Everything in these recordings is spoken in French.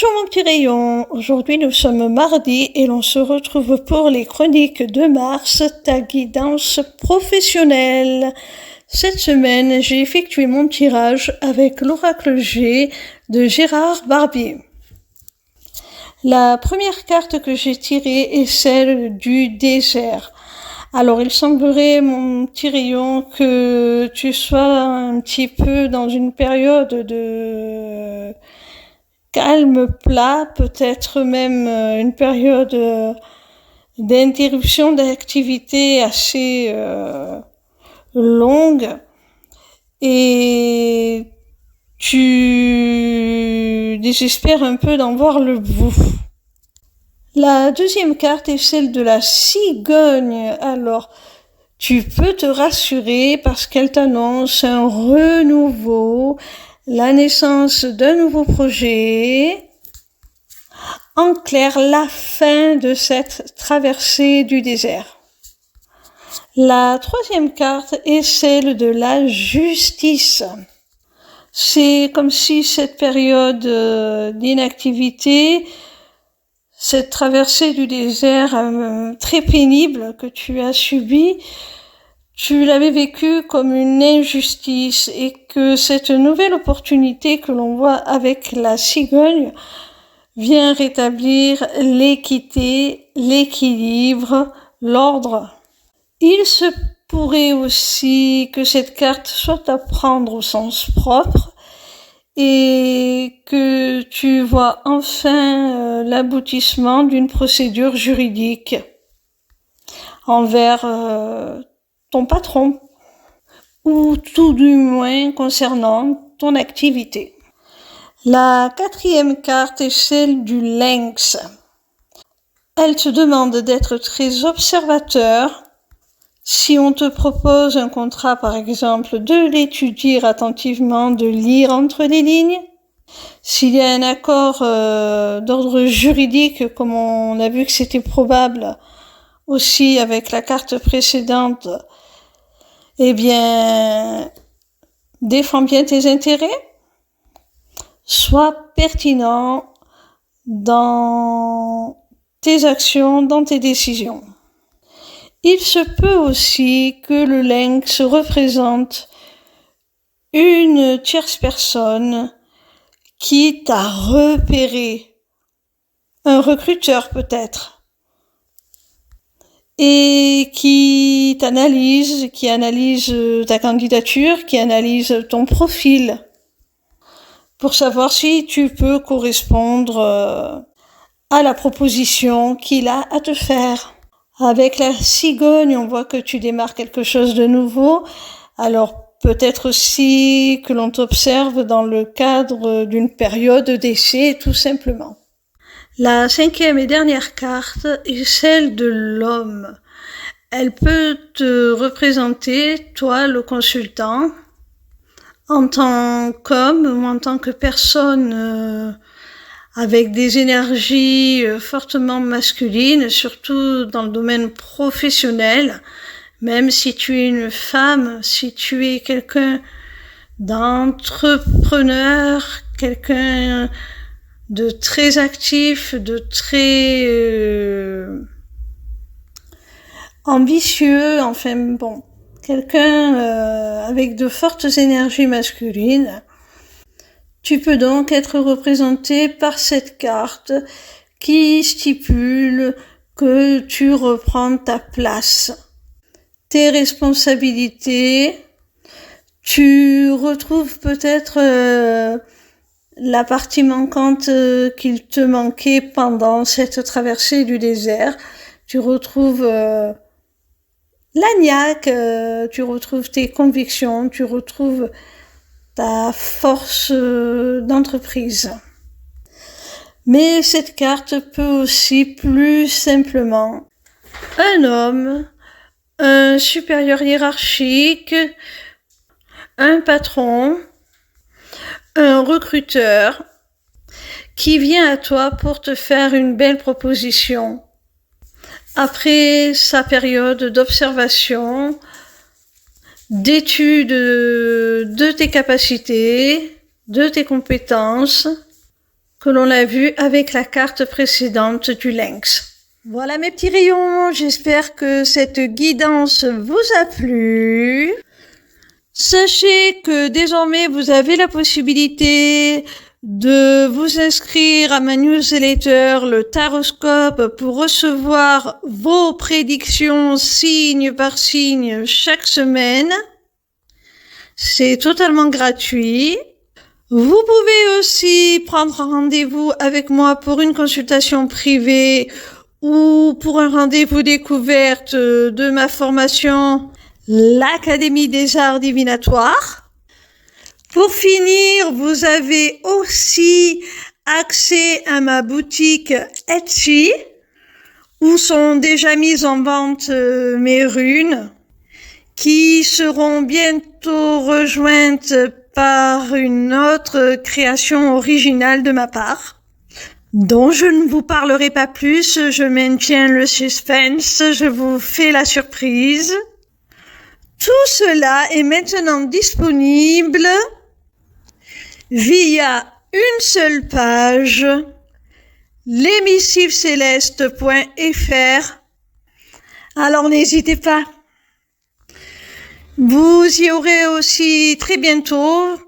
Bonjour mon petit rayon, aujourd'hui nous sommes mardi et l'on se retrouve pour les chroniques de mars, ta guidance professionnelle. Cette semaine, j'ai effectué mon tirage avec l'oracle G de Gérard Barbier. La première carte que j'ai tirée est celle du désert. Alors il semblerait, mon petit rayon, que tu sois un petit peu dans une période de calme plat, peut-être même une période d'interruption d'activité assez longue, et tu désespères un peu d'en voir le bout. La deuxième carte est celle de la cigogne. Alors, tu peux te rassurer parce qu'elle t'annonce un renouveau, la naissance d'un nouveau projet. En clair, la fin de cette traversée du désert. La troisième carte est celle de la justice. C'est comme si cette période d'inactivité, cette traversée du désert très pénible que tu as subie, tu l'avais vécue comme une injustice, et que cette nouvelle opportunité que l'on voit avec la cigogne vient rétablir l'équité, l'équilibre, l'ordre. Il se pourrait aussi que cette carte soit à prendre au sens propre et que tu vois enfin l'aboutissement d'une procédure juridique envers ton patron, ou tout du moins concernant ton activité. La quatrième carte est celle du lynx. Elle te demande d'être très observateur. Si on te propose un contrat, par exemple, de l'étudier attentivement, de lire entre les lignes. S'il y a un accord d'ordre juridique, comme on a vu que c'était probable aussi avec la carte précédente, eh bien, défends bien tes intérêts. Sois pertinent dans tes actions, dans tes décisions. Il se peut aussi que le lynx représente une tierce personne qui t'a repéré, un recruteur peut-être, et qui t'analyse, qui analyse ta candidature, qui analyse ton profil, pour savoir si tu peux correspondre à la proposition qu'il a à te faire. Avec la cigogne, on voit que tu démarres quelque chose de nouveau. Alors peut-être aussi que l'on t'observe dans le cadre d'une période d'essai, tout simplement. La cinquième et dernière carte est celle de l'homme. Elle peut te représenter, toi le consultant, en tant qu'homme ou en tant que personne avec des énergies fortement masculines, surtout dans le domaine professionnel. Même si tu es une femme, si tu es quelqu'un d'entrepreneur, quelqu'un de très actif, de très ambitieux, enfin bon, quelqu'un avec de fortes énergies masculines, tu peux donc être représenté par cette carte qui stipule que tu reprends ta place, tes responsabilités. Tu retrouves peut-être la partie manquante qu'il te manquait pendant cette traversée du désert. Tu retrouves la niaque, tu retrouves tes convictions, tu retrouves ta force d'entreprise. Mais cette carte peut aussi plus simplement un homme, un supérieur hiérarchique, un patron, un recruteur qui vient à toi pour te faire une belle proposition. Après sa période d'observation, d'étude de tes capacités, de tes compétences, que l'on a vu avec la carte précédente du lynx. Voilà mes petits rayons, j'espère que cette guidance vous a plu. Sachez que désormais vous avez la possibilité de vous inscrire à ma newsletter, le Taroscope, pour recevoir vos prédictions signe par signe chaque semaine. C'est totalement gratuit. Vous pouvez aussi prendre rendez-vous avec moi pour une consultation privée ou pour un rendez-vous découverte de ma formation, l'Académie des Arts Divinatoires. Pour finir, vous avez aussi accès à ma boutique Etsy, où sont déjà mises en vente mes runes, qui seront bientôt rejointes par une autre création originale de ma part, dont je ne vous parlerai pas plus, je maintiens le suspense, je vous fais la surprise. Tout cela est maintenant disponible via une seule page, l'émissivecéleste.fr. Alors n'hésitez pas. Vous y aurez aussi très bientôt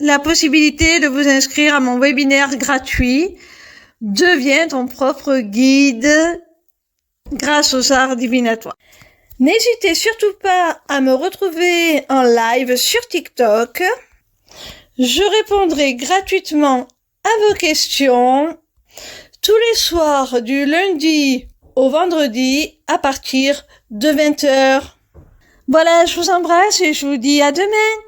la possibilité de vous inscrire à mon webinaire gratuit « Deviens ton propre guide grâce aux arts divinatoires ». N'hésitez surtout pas à me retrouver en live sur TikTok. Je répondrai gratuitement à vos questions tous les soirs du lundi au vendredi à partir de 20h. Voilà, je vous embrasse et je vous dis à demain.